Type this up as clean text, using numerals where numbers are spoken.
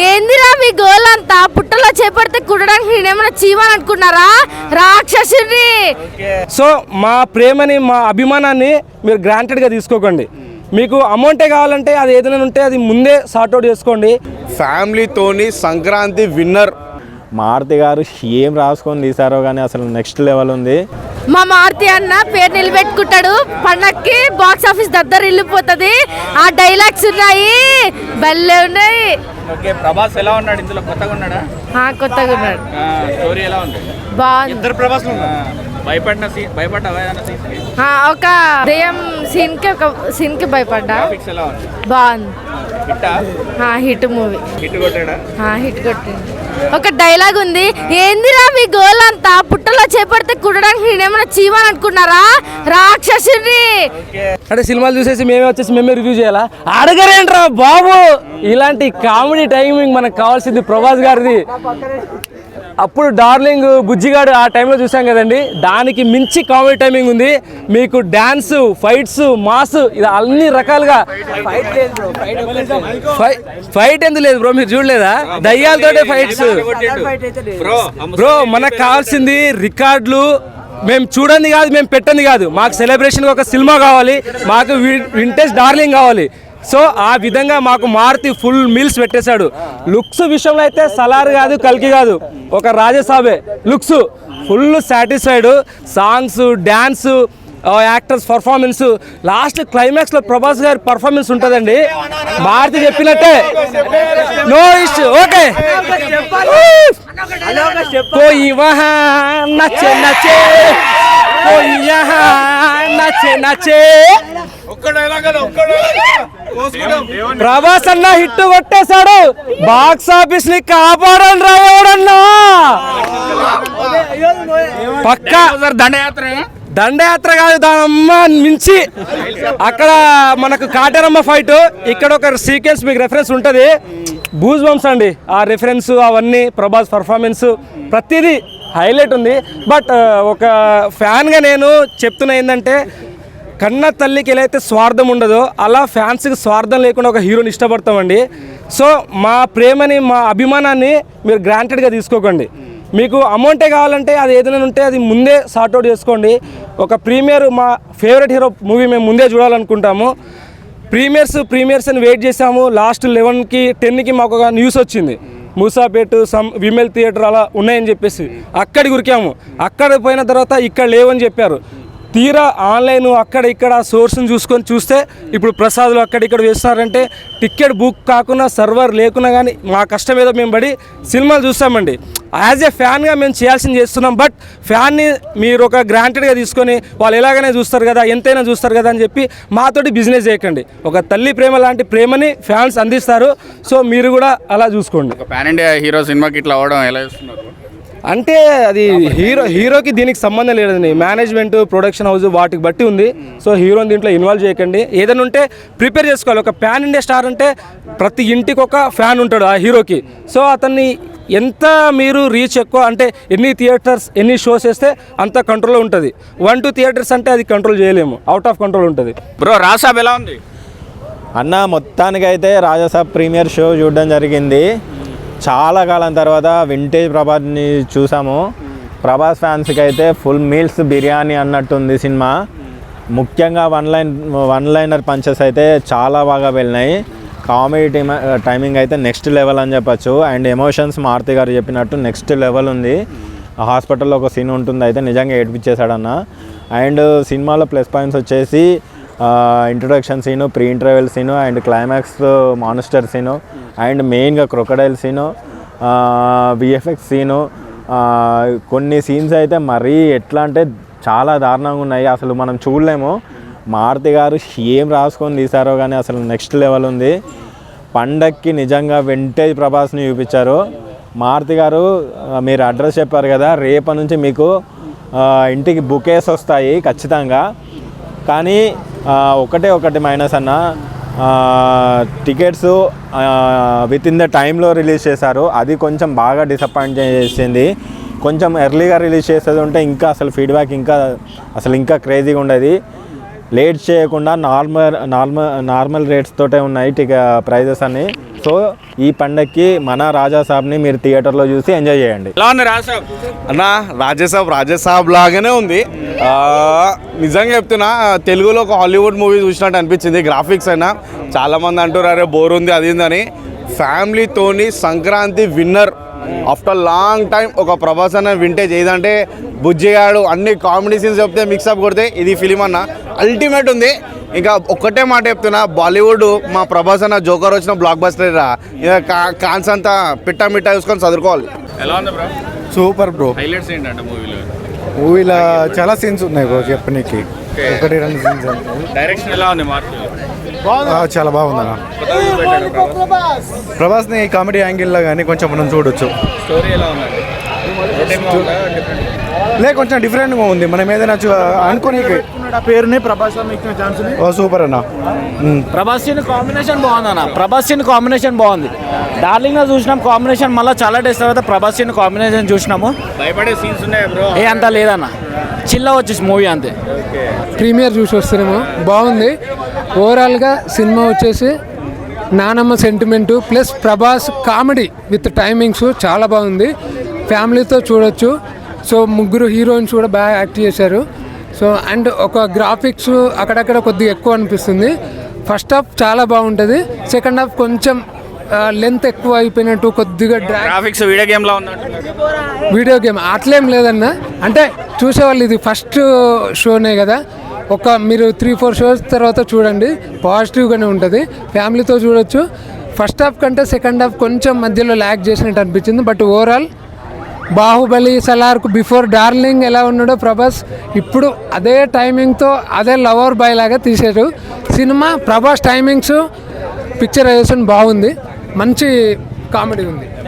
ఏందిరా మీ గోల్ అంతా? పుట్టలో చేపడితే కుట్టడానికి నేనేమన్నా చీమని అనుకున్నారా? రాక్షసుని. సో మా ప్రేమని మా అభిమానాన్ని మీరు గ్రాంటెడ్గా తీసుకోకండి. మీకు అమౌంటే కావాలంటే అది ఏదైనా ఉంటే అది ముందే సార్ట్అవుట్ చేసుకోండి. ఫ్యామిలీతోని సంక్రాంతి విన్నర్ మారుతి గారు ఏం రాసుకొని తీసారో కానీ అసలు నెక్స్ట్ లెవెల్ ఉంది. మా మారుతి అన్న పేరు నిలబెట్టుకుంటాడు. పండక్కి బాక్స్ ఆఫీస్ దగ్గర వెళ్ళిపోతుంది. ఆ డైలాగ్స్ ఉన్నాయి, భలే ఉన్నాయి. ఓకే, ప్రభాస్ ఎలా ఉన్నాడు ఇందులో? కొత్తగా ఉన్నాడా? కొత్తగా ఉన్నాడు. స్టోరీ ఎలా ఉంది? బాగుంది. ఇద్దరు ప్రభాస్ భయపడ్డావా ఏదైనా సీన్ కి? ఒక దెయ్యం సీన్ కి భయపడ్డా. గ్రాఫిక్స్ ఎలా ఉంది? బాగుంది. హిట్టా? Hit movie. హిట్ కొట్టాడా? హిట్ కొట్టింది. ఒక డైలాగ్ ఉంది, ఏందిరా మీ గోల్ అంతా? పుట్టలో చేపడితే కుట్టడానికి నేనేమన్నా చీమని అనుకున్నారా? రాక్షసుని. అంటే సినిమాలు చూసేసి మేమే రివ్యూ చేయాలా? అడగరేంట్రా బాబు. ఇలాంటి కామెడీ టైమింగ్ మనకు కావాల్సింది ప్రభాస్ గారిది. అప్పుడు డార్లింగ్ బుజ్జిగాడు ఆ టైంలో చూసాం కదండి, దానికి మించి కామెడీ టైమింగ్ ఉంది. మీకు డ్యాన్స్, ఫైట్స్, మాస్, ఇది అన్ని రకాలుగా. ఫైట్ ఎందుకు లేదు బ్రో? మీరు చూడలేదా? దయ్యాలతోటే ఫైట్స్ బ్రో. మనకు కావాల్సింది రికార్డులు. మేము చూడండి కాదు, మేము పెట్టండి కాదు. మాకు సెలబ్రేషన్కి ఒక సినిమా కావాలి, మాకు వింటేజ్ డార్లింగ్ కావాలి. సో ఆ విధంగా మాకు మారుతి ఫుల్ మీల్స్ పెట్టేశాడు. లుక్స్ విషయంలో అయితే సలార్ కాదు, కల్కి కాదు, ఒక రాజసాబే looks. Full satisfied. Songs, dance, actors performance, last climax లో ప్రభాస్ గారి పర్ఫార్మెన్స్ ఉంటుందండి. మారుతి చెప్పినట్టే, నో ఇష్యూ. ఓకే, కోయి వహా నచ్చే నచ్చే, కోయి యహా నచ్చే నచ్చే. ప్రభాస్ అన్న హిట్ కొట్టేశాడు. బాక్స్ ఆఫీస్ ని కాపాడండి రా ఎవడన్నా. పక్కా దండయాత్ర కాదు, దానమ్మ మించి. అక్కడ మనకు కాటేరమ్మ ఫైట్, ఇక్కడ ఒక సీక్వెన్స్ మీకు రెఫరెన్స్ ఉంటుంది. బూజ్ బంప్స్ అండి ఆ రెఫరెన్స్, అవన్నీ ప్రభాస్ పర్ఫార్మెన్స్ ప్రతిదీ హైలైట్ ఉంది. బట్ ఒక ఫ్యాన్గా నేను చెప్తున్నా ఏంటంటే, కన్న తల్లికి ఎలా అయితే స్వార్థం ఉండదో అలా ఫ్యాన్స్కి స్వార్థం లేకుండా ఒక హీరోని ఇష్టపడతామండి. సో మా ప్రేమని మా అభిమానాన్ని మీరు గ్రాంటెడ్గా తీసుకోకండి. మీకు అమౌంటే కావాలంటే అది ఏదైనా ఉంటే అది ముందే సార్ట్అవుట్ చేసుకోండి. ఒక ప్రీమియర్, మా ఫేవరెట్ హీరో మూవీ మేము ముందే చూడాలనుకుంటాము. ప్రీమియర్స్ అని వెయిట్ చేసాము. లాస్ట్ 11కి 10కి మాకు ఒక న్యూస్ వచ్చింది, మూసాపేట్ విమెల్ థియేటర్ అలా ఉన్నాయని చెప్పేసి అక్కడికి ఉరికాము. అక్కడ పోయిన తర్వాత ఇక్కడ లేవని చెప్పారు. తీరా ఆన్లైన్ అక్కడ ఇక్కడ సోర్స్ని చూసుకొని చూస్తే ఇప్పుడు ప్రసాద్లు అక్కడిక్కడ వేస్తున్నారంటే టికెట్ బుక్ కాకుండా సర్వర్ లేకున్నా కానీ మా కష్టం ఏదో మేము పడి సినిమాలు చూస్తామండి. యాజ్ ఏ ఫ్యాన్గా మేము చేయాల్సింది చేస్తున్నాం. బట్ ఫ్యాన్ని మీరు ఒక గ్రాంటెడ్గా తీసుకొని వాళ్ళు ఎలాగైనా చూస్తారు కదా, ఎంతైనా చూస్తారు కదా అని చెప్పి మాతోటి బిజినెస్ చేయకండి. ఒక తల్లి ప్రేమ లాంటి ప్రేమని ఫ్యాన్స్ అందిస్తారు. సో మీరు కూడా అలా చూసుకోండి. పాన్ ఇండియా హీరో సినిమాకి ఇట్లా అవడం ఎలా చేస్తున్నారు అంటే అది హీరోకి దీనికి సంబంధం లేదండి. మేనేజ్మెంట్, ప్రొడక్షన్ హౌస్ వాటికి బట్టి ఉంది. సో హీరోని దీంట్లో ఇన్వాల్వ్ చేయకండి. ఏదైనా ఉంటే ప్రిపేర్ చేసుకోవాలి. ఒక పాన్ ఇండియా స్టార్ అంటే ప్రతి ఇంటికి ఒక ఫ్యాన్ ఉంటాడు ఆ హీరోకి. సో అతన్ని ఎంత మీరు రీచ్ ఎక్కువ అంటే ఎన్ని థియేటర్స్, ఎన్ని షోస్ వేస్తే అంత కంట్రోల్లో ఉంటుంది. 1-2 థియేటర్స్ అంటే అది కంట్రోల్ చేయలేము, అవుట్ ఆఫ్ కంట్రోల్ ఉంటుంది. బ్రో రాసాబ్ ఎలా ఉంది అన్న? మొత్తానికైతే రాజాసాబ్ ప్రీమియర్ షో చూడడం జరిగింది. చాలా కాలం తర్వాత వింటేజ్ ప్రభాస్ని చూసాము. ప్రభాస్ ఫ్యాన్స్కి అయితే ఫుల్ మీల్స్ బిర్యానీ అన్నట్టుంది సినిమా. ముఖ్యంగా వన్ లైనర్ పంచెస్ అయితే చాలా బాగా వెళ్ళినాయి. కామెడీ టైమింగ్ అయితే నెక్స్ట్ లెవెల్ అని చెప్పచ్చు. అండ్ ఎమోషన్స్ మారుతి గారు చెప్పినట్టు నెక్స్ట్ లెవెల్ ఉంది. హాస్పిటల్లో ఒక సీన్ ఉంటుంది, అయితే నిజంగా ఏడిపించేశాడన్న. అండ్ సినిమాలో ప్లస్ పాయింట్స్ వచ్చేసి introduction scene, pre interval scene, and climax monster scene, and మెయిన్గా క్రొకడైల్ సీను, విఎఫ్ఎక్స్ సీను. కొన్ని సీన్స్ అయితే మరీ ఎట్లా అంటే చాలా దారుణంగా ఉన్నాయి, అసలు మనం చూడలేము. మారుతి గారు ఏం రాసుకొని తీసారో కానీ అసలు నెక్స్ట్ లెవెల్ ఉంది. పండక్కి నిజంగా వింటేజ్ ప్రభాస్ని చూపించారు. మారుతి గారు మీరు అడ్రస్ చెప్పారు కదా, రేపటి నుంచి మీకు ఇంటికి బుకేస్ వస్తాయి ఖచ్చితంగా. కానీ ఒకటి మైనస్ అన్న, టికెట్స్ విత్ ఇన్ ద టైంలో రిలీజ్ చేశారు. అది కొంచెం బాగా డిసప్పాయింట్ చేసింది. కొంచెం ఎర్లీగా రిలీజ్ చేసేది ఉంటే ఇంకా అసలు ఫీడ్బ్యాక్ ఇంకా క్రేజీగా ఉండేది. లేట్ చేయకుండా నార్మల్ రేట్స్ తోటే ఉన్నాయి ప్రైజెస్ అన్నీ. సో ఈ పండగకి మన రాజా సాబ్ని మీరు థియేటర్లో చూసి ఎంజాయ్ చేయండి. ఎలా ఉంది రాజసాబ్? అన్న రాజసాబ్ లాగానే ఉంది. నిజంగా చెప్తున్నా, తెలుగులో ఒక హాలీవుడ్ మూవీ చూసినట్టు అనిపించింది. గ్రాఫిక్స్ అయినా చాలామంది అంటారు అరే బోర్ ఉంది అది అని. ఫ్యామిలీతోని Sankranti winner after long time. ఒక ప్రభాస్ అన్న వింటేజ్ ఏదంటే బుజ్జిగాడు అన్ని కామెడీ సీన్స్ చెప్తే మిక్సప్ కొడితే ఇది ఫిలిం అన్న అల్టిమేట్ ఉంది. ఇంకా ఒక్కటే మాట చెప్తున్నా, బాలీవుడ్ మా ప్రభాస్ అన్న జోకర్ వచ్చిన బ్లాక్ బస్టర్ రా. కాన్స్ అంతా మిట్టా చూసుకొని చదువుకోవాలి. ఎలా ఉంది బ్రో? Super bro. హైలైట్స్ ఏంటంటే మూవీలో చాలా సీన్స్ ఉన్నాయి బ్రో చెప్పనీకి. 1-2 సీన్స్ డైరెక్షన్ ఎలా ఉంది? మార్పు చాలా బాగుందన్న. ప్రభాస్ని కామెడీ యాంగిల్లో కానీ కొంచెం మనం చూడొచ్చు. స్టోరీ ఎలా ఉంది? కొంచెం డిఫరెంట్గా ఉంది. మనం ఏదైనా అనుకోని పేరుని ప్రభాస్ ఇచ్చిన ఛాన్స్ సూపర్ అన్న. ప్రభాస్ కాంబినేషన్ బాగుంది. డార్లింగ్ లో చూసినాం కాంబినేషన్, మళ్ళీ చాలా డేస్ తర్వాత ప్రభాస్ కాంబినేషన్ చూసినాము. భయపడే సీన్స్ ఉన్నాయి బ్రో? అంత లేదన్న, చిల్ల వచ్చేసి మూవీ అంతే. ప్రీమియర్ చూసి వస్తున్నాము, బాగుంది. ఓవరాల్గా సినిమా వచ్చేసి నానమ్మ sentiment plus Prabhas comedy with timings చాలా బాగుంది. ఫ్యామిలీతో చూడొచ్చు. సో ముగ్గురు హీరోయిన్స్ కూడా బాగా యాక్ట్ చేశారు. సో అండ్ ఒక గ్రాఫిక్స్ అక్కడక్కడ కొద్దిగా ఎక్కువ అనిపిస్తుంది. ఫస్ట్ హాఫ్ చాలా బాగుంటుంది, సెకండ్ హాఫ్ కొంచెం లెంత్ ఎక్కువ అయిపోయినట్టు కొద్దిగా గ్రాఫిక్స్ వీడియో గేమ్లో ఉంది. వీడియో గేమ్ అట్లేం లేదన్న. అంటే చూసేవాళ్ళు ఇది ఫస్ట్ షోనే కదా, మీరు 3-4 షోస్ తర్వాత చూడండి, పాజిటివ్గానే ఉంటుంది. ఫ్యామిలీతో చూడొచ్చు. ఫస్ట్ హాఫ్ కంటే సెకండ్ హాఫ్ కొంచెం మధ్యలో ల్యాగ్ చేసినట్టు అనిపించింది. బట్ ఓవరాల్ బాహుబలి, సలార్కు బిఫోర్ డార్లింగ్ ఎలా ఉన్నాడో ప్రభాస్ ఇప్పుడు అదే టైమింగ్తో అదే లవర్ బాయ్ లాగా తీశారు సినిమా. ప్రభాస్ టైమింగ్స్, పిక్చరైజేషన్ బాగుంది, మంచి కామెడీ ఉంది.